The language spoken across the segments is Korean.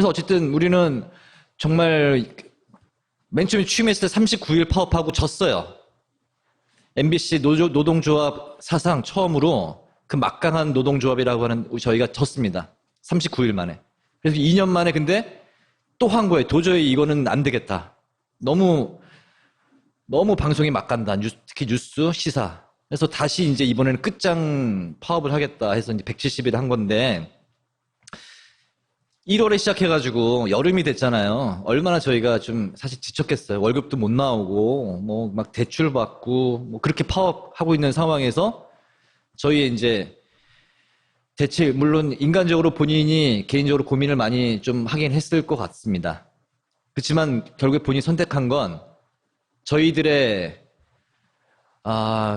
그래서 어쨌든 우리는 정말 맨 처음에 취임했을 때 39일 파업하고 졌어요. MBC 노동조합 사상 처음으로 그 막강한 노동조합이라고 하는 저희가 졌습니다. 39일 만에. 그래서 2년 만에 근데 또 한 거예요. 도저히 이거는 안 되겠다. 너무 방송이 막 간다. 특히 뉴스, 시사. 그래서 다시 이제 이번에는 끝장 파업을 하겠다 해서 이제 170일 한 건데 1월에 시작해가지고 여름이 됐잖아요. 얼마나 저희가 좀 사실 지쳤겠어요. 월급도 못 나오고 뭐 막 대출 받고 뭐 그렇게 파업하고 있는 상황에서 저희 이제 대체 물론 인간적으로 본인이 개인적으로 고민을 많이 좀 하긴 했을 것 같습니다. 그렇지만 결국에 본인이 선택한 건 저희들의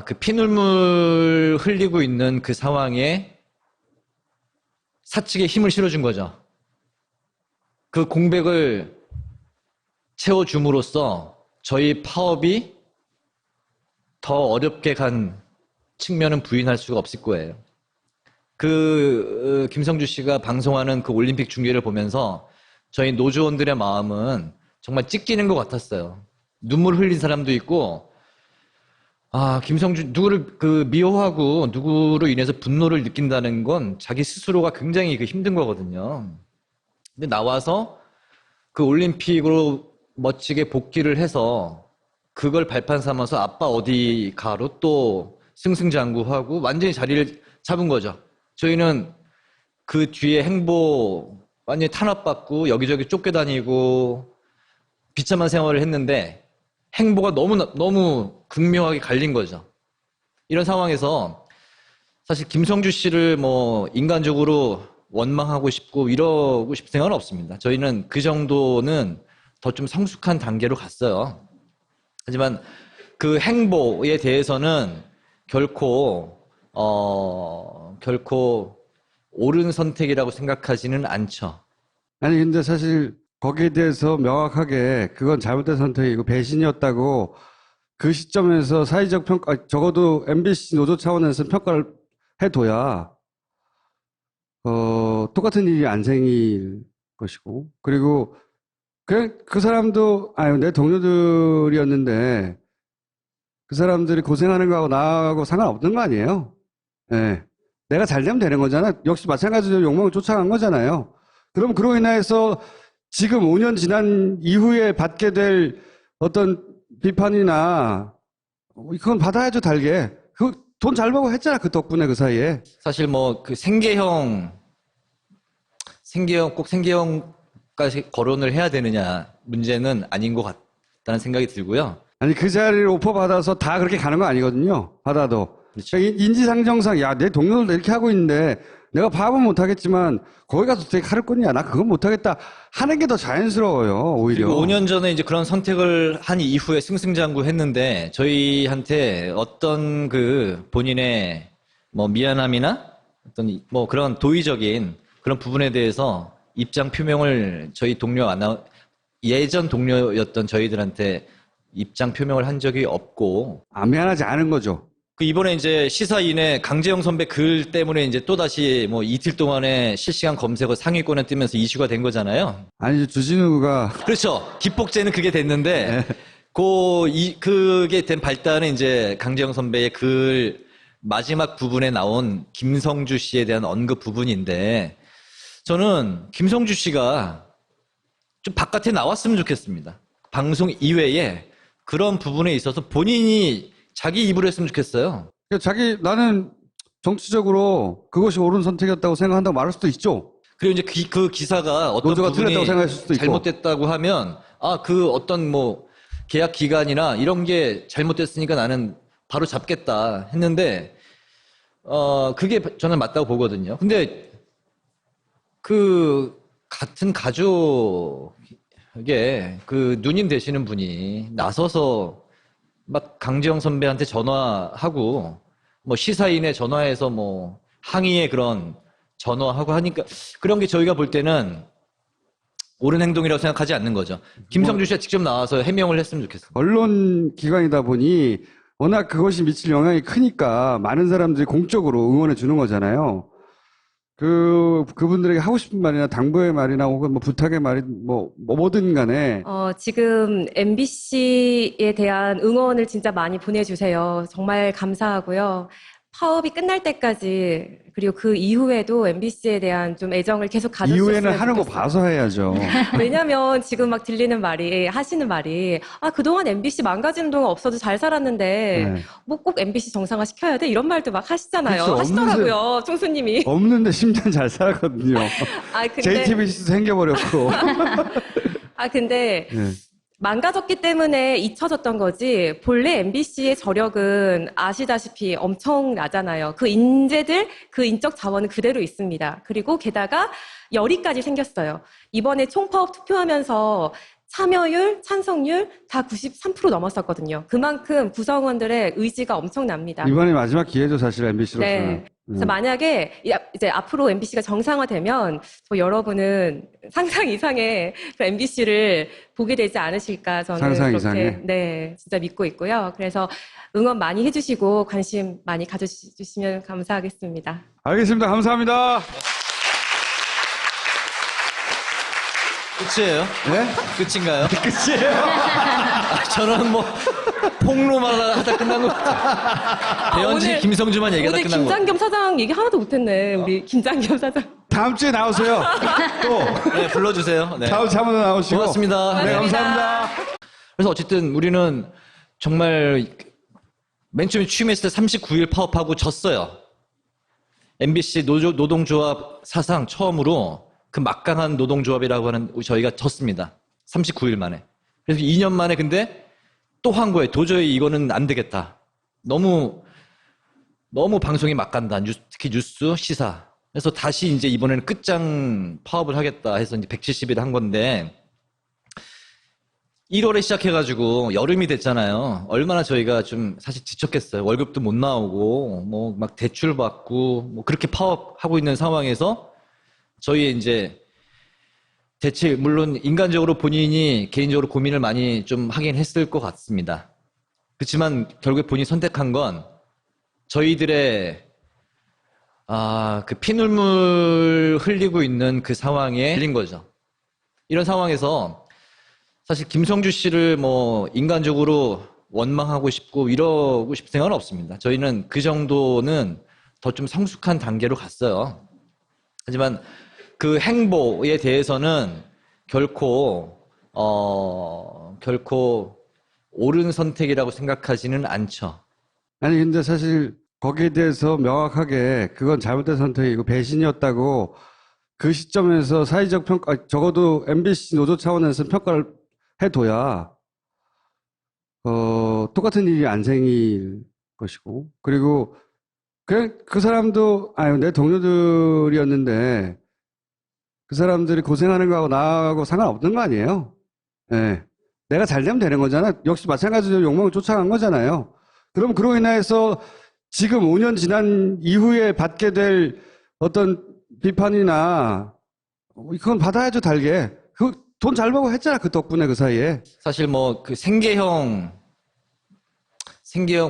그 피눈물 흘리고 있는 그 상황에 사측에 힘을 실어준 거죠. 그 공백을 채워줌으로써 저희 파업이 더 어렵게 간 측면은 부인할 수가 없을 거예요. 김성주 씨가 방송하는 그 올림픽 중계를 보면서 저희 노조원들의 마음은 정말 찢기는 것 같았어요. 눈물 흘린 사람도 있고, 김성주, 누구를 미워하고 누구로 인해서 분노를 느낀다는 건 자기 스스로가 굉장히 힘든 거거든요. 근데 나와서 그 올림픽으로 멋지게 복귀를 해서 그걸 발판 삼아서 아빠 어디 가로 또 승승장구하고 완전히 자리를 잡은 거죠. 저희는 그 뒤에 행보 완전히 탄압받고 여기저기 쫓겨다니고 비참한 생활을 했는데 행보가 너무 극명하게 갈린 거죠. 이런 상황에서 사실 김성주 씨를 뭐 인간적으로 원망하고 싶고 이러고 싶은 생각은 없습니다. 저희는 그 정도는 더 좀 성숙한 단계로 갔어요. 하지만 그 행보에 대해서는 결코 옳은 선택이라고 생각하지는 않죠. 아니, 근데 사실 거기에 대해서 명확하게 그건 잘못된 선택이고 배신이었다고 그 시점에서 사회적 평가, 적어도 MBC 노조 차원에서 평가를 해둬야, 똑같은 일이 안 생길 것이고, 그리고 그냥 그 사람도, 내 동료들이었는데 그 사람들이 고생하는 거하고 나하고 상관없는 거 아니에요? 예. 내가 잘 되면 되는 거잖아. 역시 마찬가지로 욕망을 쫓아간 거잖아요. 그럼 그로 인해서 지금 5년 지난 이후에 받게 될 어떤 비판이나 그건 받아야죠, 달게. 그 돈 잘 벌고 했잖아, 그 덕분에 그 사이에. 사실 뭐 그 꼭 생계형까지 거론을 해야 되느냐 문제는 아닌 것 같다는 생각이 들고요. 아니, 그 자리를 오퍼 받아서 다 그렇게 가는 거 아니거든요. 받아도. 그렇죠. 인지상정상, 야, 내 동료들도 이렇게 하고 있는데 내가 파업은 못하겠지만 거기 가서 되게 칼을 꽂냐. 나 그건 못하겠다 하는 게 더 자연스러워요, 오히려. 5년 전에 이제 그런 선택을 한 이후에 승승장구 했는데 저희한테 어떤 본인의 뭐 미안함이나 어떤 뭐 그런 도의적인 그런 부분에 대해서 입장 표명을 저희 예전 동료였던 저희들한테 입장 표명을 한 적이 없고. 미안하지 않은 거죠. 이번에 이제 시사인의 강재영 선배 글 때문에 이제 또다시 뭐 이틀 동안에 실시간 검색어 상위권에 뜨면서 이슈가 된 거잖아요. 아니, 주진우가. 그렇죠. 기폭제는 그게 됐는데, 그게 된 발단은 이제 강재영 선배의 글 마지막 부분에 나온 김성주 씨에 대한 언급 부분인데, 저는 김성주 씨가 좀 바깥에 나왔으면 좋겠습니다. 방송 이외에 그런 부분에 있어서 본인이 자기 입으로 했으면 좋겠어요. 나는 정치적으로 그것이 옳은 선택이었다고 생각한다고 말할 수도 있죠. 그리고 이제 그 기사가 어떤 노조가 부분이 틀렸다고 생각했을 수도 있고. 잘못됐다고 하면 그 어떤 뭐 계약 기간이나 이런 게 잘못됐으니까 나는 바로 잡겠다 했는데 그게 저는 맞다고 보거든요. 근데 그 같은 가족에 그 누님 되시는 분이 나서서 막 강재영 선배한테 전화하고 뭐 시사인에 전화해서 뭐 항의의 그런 전화하고 하니까 그런 게 저희가 볼 때는 옳은 행동이라고 생각하지 않는 거죠. 김성주 씨가 직접 나와서 해명을 했으면 좋겠어요. 언론 기관이다 보니 워낙 그것이 미칠 영향이 크니까 많은 사람들이 공적으로 응원해 주는 거잖아요. 그분들에게 하고 싶은 말이나 당부의 말이나 혹은 뭐 부탁의 말이 뭐든 간에 지금 MBC에 대한 응원을 진짜 많이 보내주세요. 정말 감사하고요. 파업이 끝날 때까지, 그리고 그 이후에도 MBC에 대한 좀 애정을 계속 가져주셨으면 이후에는 하는 거 좋겠어요. 봐서 해야죠. 왜냐면 지금 막 들리는 말이, 하시는 말이, 그동안 MBC 망가지는 동안 없어도 잘 살았는데, 네. 뭐 꼭 MBC 정상화 시켜야 돼? 이런 말도 막 하시잖아요. 그렇죠. 하시더라고요, 총수님이. 없는데 10년 잘 살았거든요. 근데, JTBC도 생겨버렸고. 근데, 네. 망가졌기 때문에 잊혀졌던 거지, 본래 MBC의 저력은 아시다시피 엄청나잖아요. 그 인재들, 그 인적 자원은 그대로 있습니다. 그리고 게다가 열의까지 생겼어요. 이번에 총파업 투표하면서 참여율, 찬성률 다 93% 넘었었거든요. 그만큼 구성원들의 의지가 엄청납니다. 이번이 마지막 기회죠, 사실 MBC로서는. 네. 그래서 만약에 이제 앞으로 MBC가 정상화되면 여러분은 상상 이상의 MBC를 보게 되지 않으실까 저는 상상 그렇게 이상의? 네, 진짜 믿고 있고요. 그래서 응원 많이 해주시고 관심 많이 가져주시면 감사하겠습니다. 알겠습니다. 감사합니다. 끝이에요? 네? 끝인가요? 끝이에요. 저는 뭐 폭로만 하다 끝난 것 같아요. 배현진, 오늘- 김성주만 얘기하다 오늘 끝난 것 같아요. 김장겸 사장 얘기 하나도 못했네. 우리 김장겸 사장. 다음 주에 나오세요. 또. 네, 불러주세요. 네. 다음 주에 한번 나오시고. 고맙습니다. 네, 고맙습니다. 감사합니다. 그래서 어쨌든 우리는 정말 맨 처음에 취임했을 때 39일 파업하고 졌어요. MBC 노동조합 사상 처음으로 그 막강한 노동조합이라고 하는 저희가 졌습니다. 39일 만에. 그래서 2년 만에 근데 또 한 거예요. 도저히 이거는 안 되겠다. 너무 방송이 막 간다. 특히 뉴스, 시사. 그래서 다시 이제 이번에는 끝장 파업을 하겠다 해서 이제 170일 한 건데 1월에 시작해가지고 여름이 됐잖아요. 얼마나 저희가 좀 사실 지쳤겠어요. 월급도 못 나오고 뭐 막 대출 받고 뭐 그렇게 파업하고 있는 상황에서 저희 이제 대체 물론 인간적으로 본인이 개인적으로 고민을 많이 좀 하긴 했을 것 같습니다. 그렇지만 결국에 본인이 선택한 건 저희들의 그 피눈물 흘리고 있는 그 상황에 흘린 거죠. 이런 상황에서 사실 김성주 씨를 뭐 인간적으로 원망하고 싶고 이러고 싶은 생각은 없습니다. 저희는 그 정도는 더 좀 성숙한 단계로 갔어요. 하지만 그 행보에 대해서는 결코 옳은 선택이라고 생각하지는 않죠. 아니, 근데 사실 거기에 대해서 명확하게 그건 잘못된 선택이고 배신이었다고 그 시점에서 사회적 평가, 적어도 MBC 노조 차원에서 평가를 해둬야, 똑같은 일이 안 생길 것이고, 그리고 그냥 그 사람도, 내 동료들이었는데 그 사람들이 고생하는 거하고 나하고 상관없는 거 아니에요? 예. 내가 잘 되면 되는 거잖아. 역시 마찬가지로 욕망을 쫓아간 거잖아요. 그럼 그로 인해서 지금 5년 지난 이후에 받게 될 어떤 비판이나 그건 받아야죠, 달게. 그 돈 잘 벌고 했잖아, 그 덕분에 그 사이에. 사실 뭐 그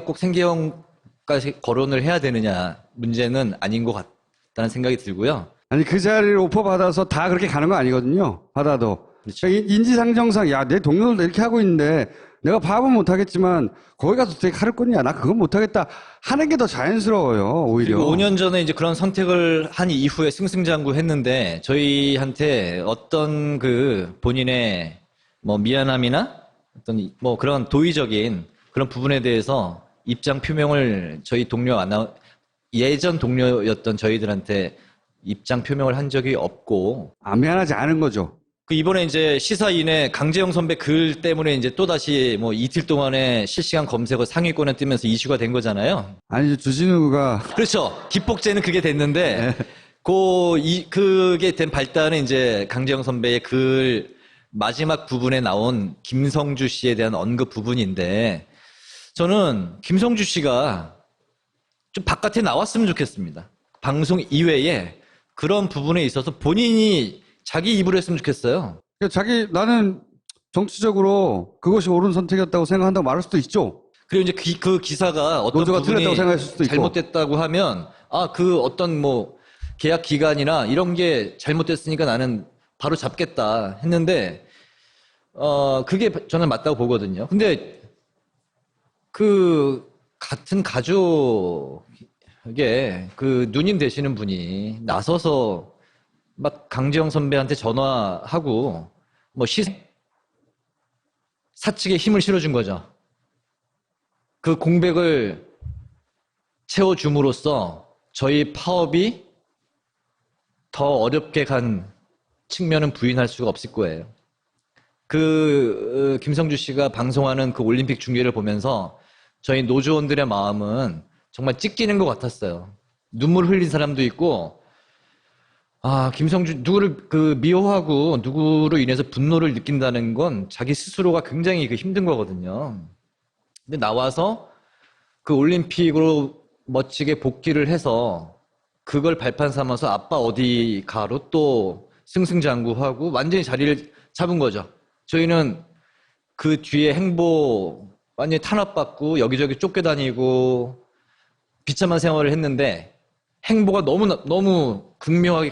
꼭 생계형까지 거론을 해야 되느냐 문제는 아닌 것 같다는 생각이 들고요. 아니, 그 자리를 오퍼 받아서 다 그렇게 가는 거 아니거든요. 받아도. 그렇죠. 인지상정상, 야, 내 동료들도 이렇게 하고 있는데 내가 파업은 못하겠지만 거기 가서 되게 칼을 꽂냐. 나 그건 못하겠다 하는 게 더 자연스러워요, 오히려. 그리고 5년 전에 이제 그런 선택을 한 이후에 승승장구했는데 저희한테 어떤 그 본인의 뭐 미안함이나 어떤 뭐 그런 도의적인 그런 부분에 대해서 입장 표명을 저희 예전 동료였던 저희들한테 입장 표명을 한 적이 없고 미안하지 않은 거죠. 그 이번에 이제 시사인의 강재영 선배 글 때문에 이제 또다시 뭐 이틀 동안에 실시간 검색어 상위권에 뜨면서 이슈가 된 거잖아요. 아니, 주진우가 그렇죠. 기폭제는 그게 됐는데, 그게 된 발단은 이제 강재영 선배의 글 마지막 부분에 나온 김성주 씨에 대한 언급 부분인데, 저는 김성주 씨가 좀 바깥에 나왔으면 좋겠습니다. 방송 이외에 그런 부분에 있어서 본인이 자기 입으로 했으면 좋겠어요. 나는 정치적으로 그것이 옳은 선택이었다고 생각한다고 말할 수도 있죠. 그리고 이제 그 기사가 어떤 노조가 부분이 틀렸다고 생각할 수도 있고. 잘못됐다고 하면 그 어떤 뭐 계약 기간이나 이런 게 잘못됐으니까 나는 바로 잡겠다 했는데, 그게 저는 맞다고 보거든요. 근데 그 같은 가족에 그 누님 되시는 분이 나서서 막 강재영 선배한테 전화하고 뭐 사측에 힘을 실어준 거죠. 그 공백을 채워줌으로써 저희 파업이 더 어렵게 간 측면은 부인할 수가 없을 거예요. 김성주 씨가 방송하는 그 올림픽 중계를 보면서 저희 노조원들의 마음은 정말 찢기는 것 같았어요. 눈물 흘린 사람도 있고, 김성주, 누구를 미워하고 누구로 인해서 분노를 느낀다는 건 자기 스스로가 굉장히 힘든 거거든요. 근데 나와서 그 올림픽으로 멋지게 복귀를 해서 그걸 발판 삼아서 아빠 어디 가로 또 승승장구하고 완전히 자리를 잡은 거죠. 저희는 그 뒤에 행보 완전히 탄압받고 여기저기 쫓겨다니고 비참한 생활을 했는데 행보가 너무 극명하게